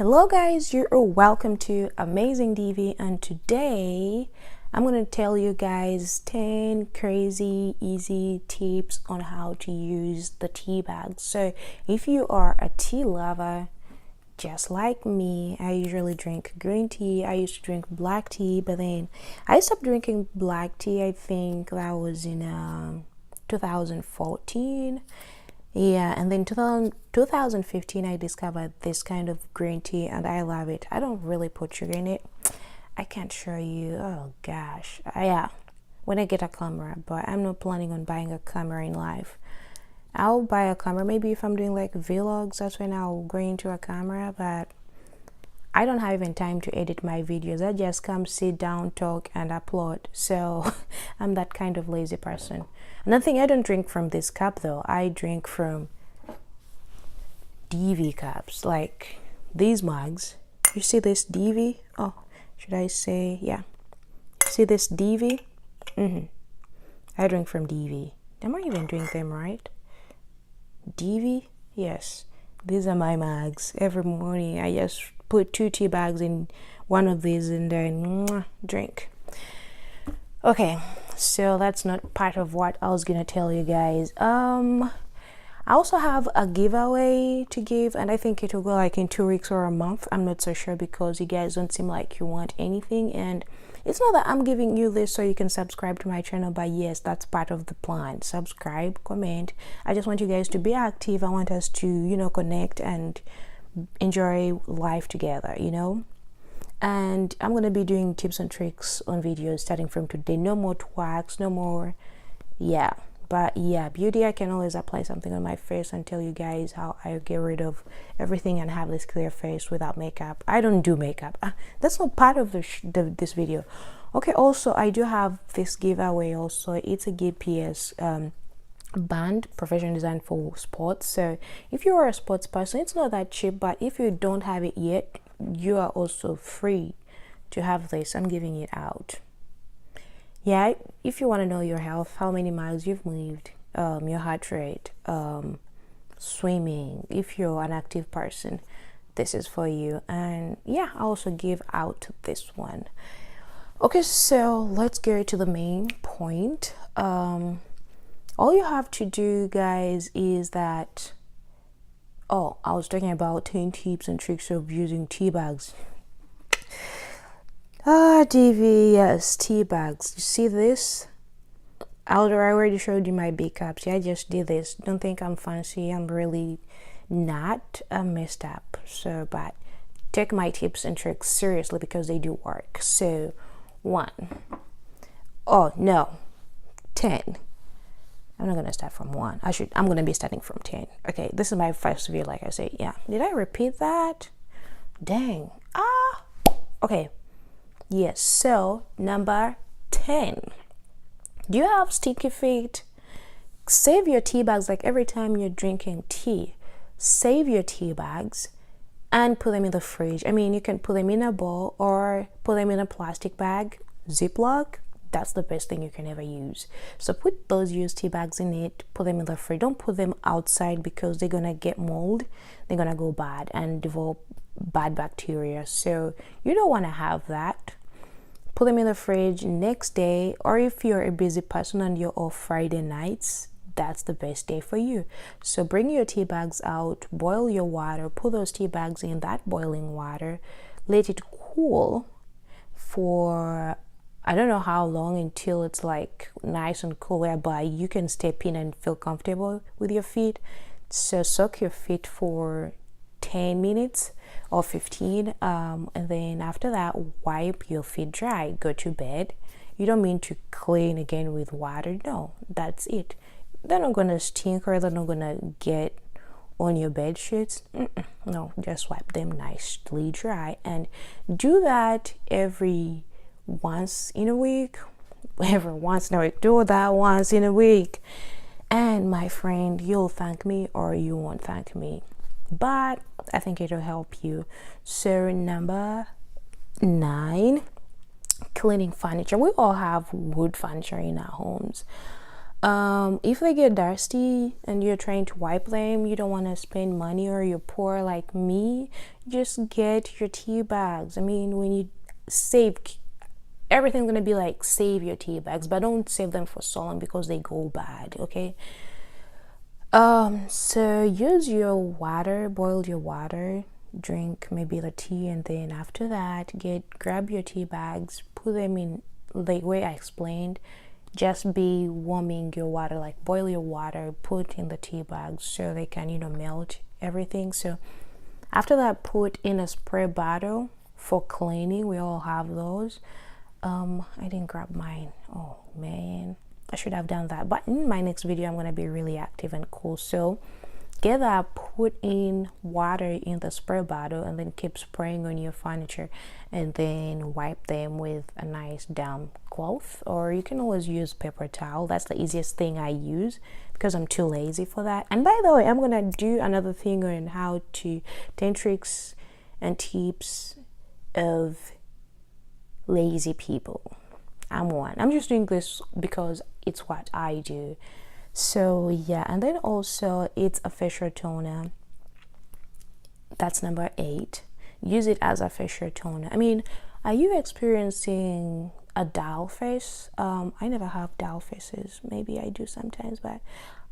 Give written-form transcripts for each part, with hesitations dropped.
Hello guys, you're welcome to Amazing Divi, and today I'm going to tell you guys 10 crazy easy tips on how to use the tea bag. So if you are a tea lover just like me, I usually drink green tea. I used to drink black tea, but then I stopped drinking black tea. I think that was in 2014. Yeah, and then 2015 I discovered this kind of green tea and I love it. I don't really put sugar in it. I can't show you. Oh gosh. Yeah, when I get a camera, but I'm not planning on buying a camera in life. I'll buy a camera maybe if I'm doing like vlogs. That's when I'll go into a camera, but I don't have even time to edit my videos. I just come, sit down, talk, and upload. So I'm that kind of lazy person. Another thing, I don't drink from this cup though. I drink from Divi cups, like these mugs. You see this Divi? Oh, should I say, yeah. See this Divi? I drink from Divi. Am I even doing them right? Divi? Yes. These are my mugs. Every morning I just put 2 tea bags in one of these and then drink. Okay, so that's not part of what I was gonna tell you guys. I also have a giveaway to give, and I think it will go like in 2 weeks or a month. I'm not so sure because you guys don't seem like you want anything, and it's not that I'm giving you this so you can subscribe to my channel, but yes, that's part of the plan. Subscribe, comment. I just want you guys to be active. I want us to, connect and enjoy life together, And I'm gonna be doing tips and tricks on videos starting from today. No more twags, no more, beauty. I can always apply something on my face and tell you guys how I get rid of everything and have this clear face without makeup. I don't do makeup. That's not part of this video. Okay, also I do have this giveaway also. It's a GPS band, professional design for sports. So if you are a sports person, it's not that cheap, but if you don't have it yet, you are also free to have this. I'm giving it out. Yeah, if you want to know your health, how many miles you've moved, your heart rate, swimming, if you're an active person, this is for you. And yeah, I also give out this one. Okay, so let's go to the main point. All you have to do, guys, is that I was talking about 10 tips and tricks of using tea bags. Divi, yes, tea bags. You see this? I already showed you my big cups. Yeah, I just did this. Don't think I'm fancy. I'm really not. I'm messed up. So, but take my tips and tricks seriously because they do work. So, 10. I'm not gonna start from 1. I'm gonna be starting from 10. Okay, this is my first video, like I say. Yeah, did I repeat that? Dang. Okay. Yes, so number 10. Do you have sticky feet? Save your tea bags. Like every time you're drinking tea, save your tea bags and put them in the fridge. I mean, you can put them in a bowl or put them in a plastic bag, Ziploc. That's the best thing you can ever use. So put those used tea bags in it, put them in the fridge. Don't put them outside because they're gonna get mold. They're gonna go bad and develop bad bacteria. So you don't wanna have that. Put them in the fridge next day, or if you're a busy person and you're off Friday nights, that's the best day for you. So bring your tea bags out, boil your water, put those tea bags in that boiling water, let it cool for I don't know how long until it's like nice and cool whereby you can step in and feel comfortable with your feet. So soak your feet for 10 minutes or 15 and then after that wipe your feet dry, go to bed. You don't mean to clean again with water. No, that's it. They're not gonna stink or they're not gonna get on your bed sheets. No, just wipe them nicely dry and do that once in a week. Do that once in a week, and my friend, you'll thank me or you won't thank me, but I think it'll help you. So number 9, cleaning furniture. We all have wood furniture in our homes. If they get dusty and you're trying to wipe them, you don't want to spend money, or you're poor like me, just get your tea bags. I mean, when you save, everything's gonna be like, save your tea bags, but don't save them for so long because they go bad. Okay. So use your water, boil your water, drink maybe the tea, and then after that, grab your tea bags, put them in the way I explained. Just be warming your water, like boil your water, put in the tea bags so they can, melt everything. So after that, put in a spray bottle for cleaning. We all have those. I didn't grab mine. Oh man, I should have done that. But in my next video, I'm gonna be really active and cool. So get that, put in water in the spray bottle, and then keep spraying on your furniture, and then wipe them with a nice damp cloth, or you can always use paper towel. That's the easiest thing I use because I'm too lazy for that. And by the way, I'm gonna do another thing on how to 10 tricks and tips of lazy people. I'm one. I'm just doing this because it's what I do. So yeah, and then also it's a facial toner. That's number 8. Use it as a facial toner. I mean, are you experiencing a dull face? I never have dull faces. Maybe I do sometimes, but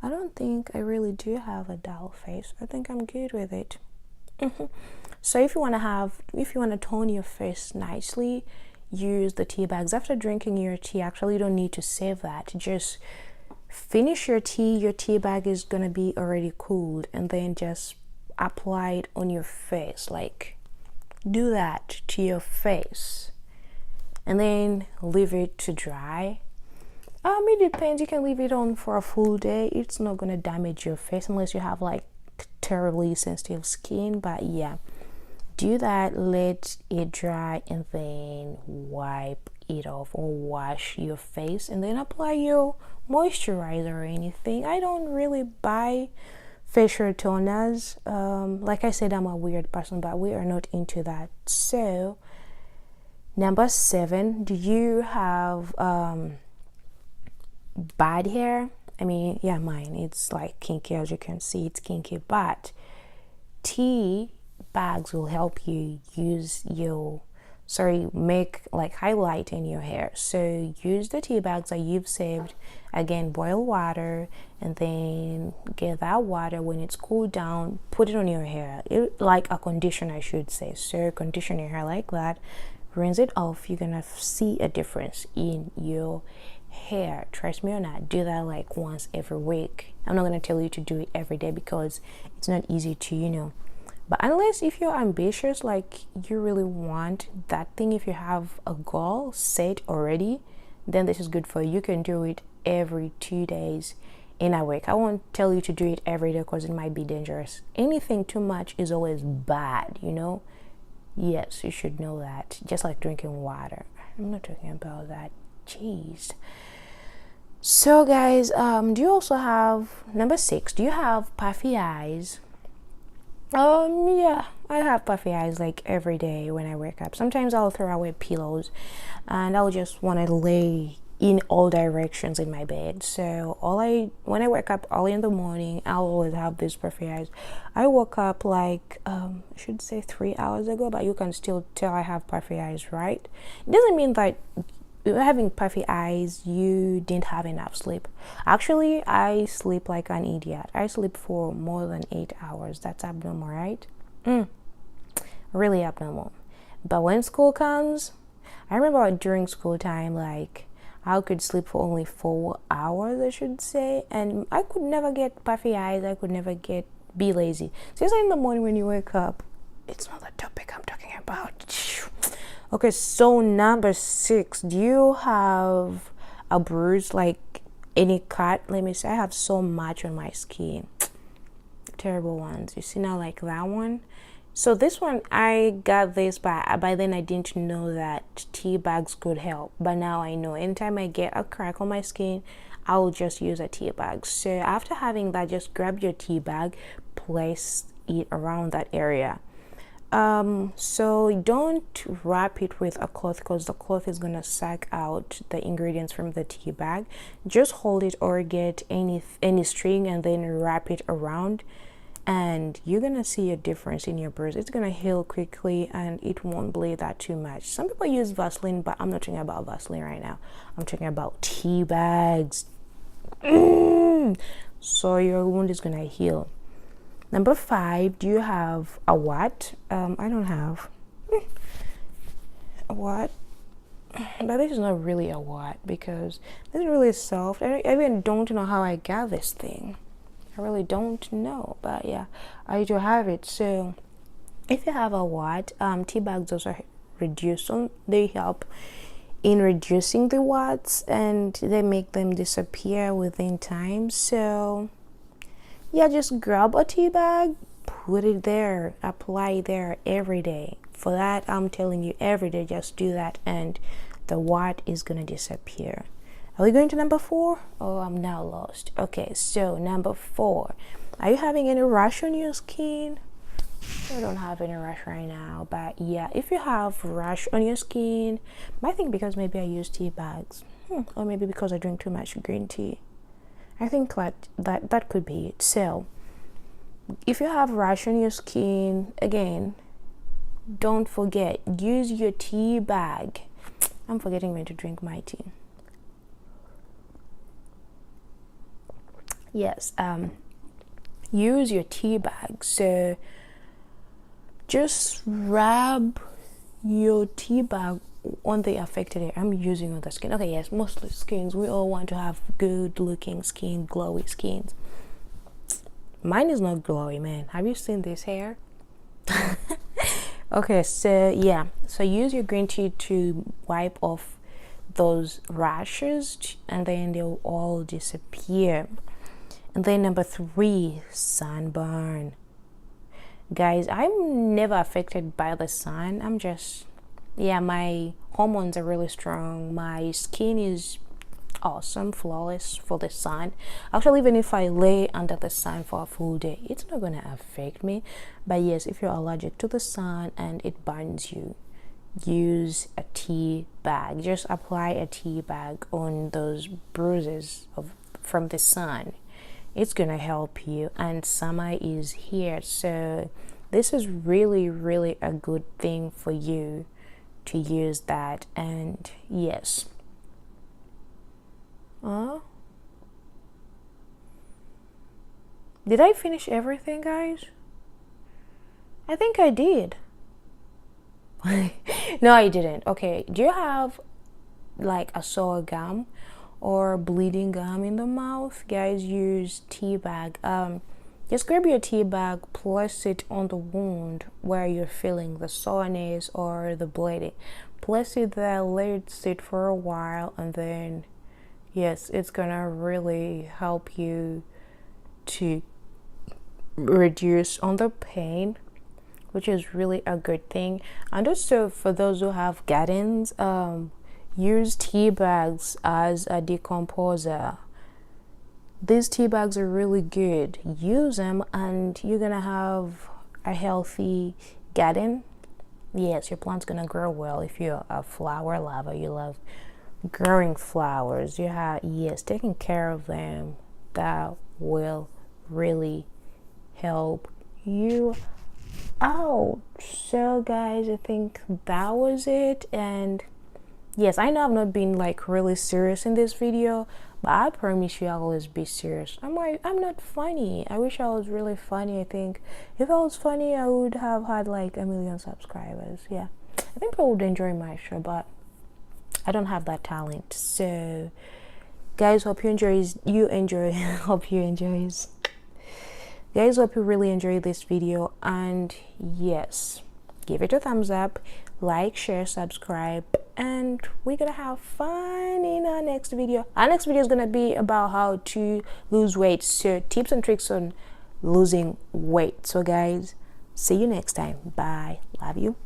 I don't think I really do have a dull face. I think I'm good with it. So if you want to tone your face nicely, use the tea bags. After drinking your tea, actually you don't need to save that. Just finish your tea bag is gonna be already cooled, and then just apply it on your face. Like, do that to your face and then leave it to dry. It depends. You can leave it on for a full day. It's not gonna damage your face unless you have like terribly sensitive skin. But yeah, do that, let it dry, and then wipe it off or wash your face, and then apply your moisturizer or anything. I don't really buy facial toners. Like I said, I'm a weird person, but we are not into that. So number 7, do you have bad hair? I mean, yeah, mine, it's like kinky. As you can see, it's kinky, but tea bags will help you make like highlight in your hair. So use the tea bags that you've saved. Again, boil water, and then get that water. When it's cooled down, put it on your hair, like a conditioner, I should say. So condition your hair like that, rinse it off. You're gonna see a difference in your hair. Trust me or not, do that like once every week. I'm not gonna tell you to do it every day because it's not easy to but unless if you're ambitious, like you really want that thing, if you have a goal set already, then this is good for you. You can do it every 2 days in a week. I won't tell you to do it every day because it might be dangerous. Anything too much is always bad, Yes, you should know that. Just like drinking water. I'm not talking about that. Jeez. So guys, do you also have number 6? Do you have puffy eyes? Yeah, I have puffy eyes like every day when I wake up. Sometimes I'll throw away pillows and I'll just want to lay in all directions in my bed. So when I wake up early in the morning, I'll always have these puffy eyes. I woke up like I should say 3 hours ago, but you can still tell I have puffy eyes, right? It doesn't mean that having puffy eyes you didn't have enough sleep. Actually, I sleep like an idiot. I sleep for more than 8 hours. That's abnormal, right? Really abnormal. But when school comes, I remember during school time, like I could sleep for only 4 hours, I should say, and I could never get puffy eyes. I could never be lazy. Seriously, in the morning when you wake up, it's not the topic I'm talking about. Okay, so number 6, do you have a bruise, like any cut? Let me see. I have so much on my skin. Terrible ones. You see now, like that one. So this one, I got this, but by then I didn't know that tea bags could help. But now I know. Anytime I get a crack on my skin, I'll just use a tea bag. So after having that, just grab your tea bag, place it around that area. So don't wrap it with a cloth because the cloth is gonna suck out the ingredients from the tea bag. Just hold it or get any string and then wrap it around, and you're gonna see a difference in your bruise. It's gonna heal quickly and it won't bleed that too much. Some people use Vaseline, but I'm not talking about Vaseline right now. I'm talking about tea bags. So your wound is gonna heal. Number 5, do you have a what? I don't have a what, but this is not really a what because this is really soft. I even don't know how I got this thing. I really don't know, but yeah, I do have it. So if you have a what, tea bags also reduce them. They help in reducing the watts and they make them disappear within time. So yeah, just grab a tea bag, put it there, apply it there every day. For that, I'm telling you, every day, just do that and the watt is gonna disappear. Are we going to number 4? Oh, I'm now lost. Okay, so number 4, are you having any rash on your skin? I don't have any rash right now, but yeah, if you have rash on your skin, I think because maybe I use tea bags, or maybe because I drink too much green tea. I think that could be it. So if you have rash on your skin, again, don't forget, use your tea bag. I'm forgetting when to drink my tea. Yes, use your tea bag. So just rub your tea bag on the affected area. I'm using on the skin. Okay, yes, mostly skins. We all want to have good looking skin, glowy skins. Mine is not glowy, man. Have you seen this hair? Okay, so yeah, so use your green tea to wipe off those rashes and then they'll all disappear. And then number 3, sunburn. Guys, I'm never affected by the sun. I'm just, yeah, my hormones are really strong. My skin is awesome, flawless for the sun. Actually, even if I lay under the sun for a full day, it's not gonna affect me. But yes, if you're allergic to the sun and it burns you, use a tea bag. Just apply a tea bag on those bruises from the sun. It's gonna help you. And summer is here, so this is really, really a good thing for you to use that. And yes, did I finish everything, guys? I think I did. No, I didn't. Okay, do you have like a sore gum or bleeding gum in the mouth? Guys, use tea bag. Just grab your tea bag, place it on the wound where you're feeling the soreness or the bleeding. Place it there, let it sit for a while, and then yes, it's gonna really help you to reduce on the pain, which is really a good thing. And also for those who have gardens, use tea bags as a decomposer. These tea bags are really good. Use them and you're gonna have a healthy garden. Yes, your plant's gonna grow well. If you're a flower lover, you love growing flowers, yes, taking care of them, that will really help you out. So guys, I think that was it. And yes, I know I've not been like really serious in this video, but I promise you I'll always be serious. I'm not funny. I wish I was really funny. I think if I was funny, I would have had like 1 million subscribers. Yeah, I think people would enjoy my show, but I don't have that talent. So guys, hope you enjoy hope you enjoy guys, hope you really enjoyed this video. And yes, give it a thumbs up, like, share, subscribe, and we're gonna have fun in our next video. Our next video is gonna be about how to lose weight, so tips and tricks on losing weight. So guys, see you next time. Bye. Love you.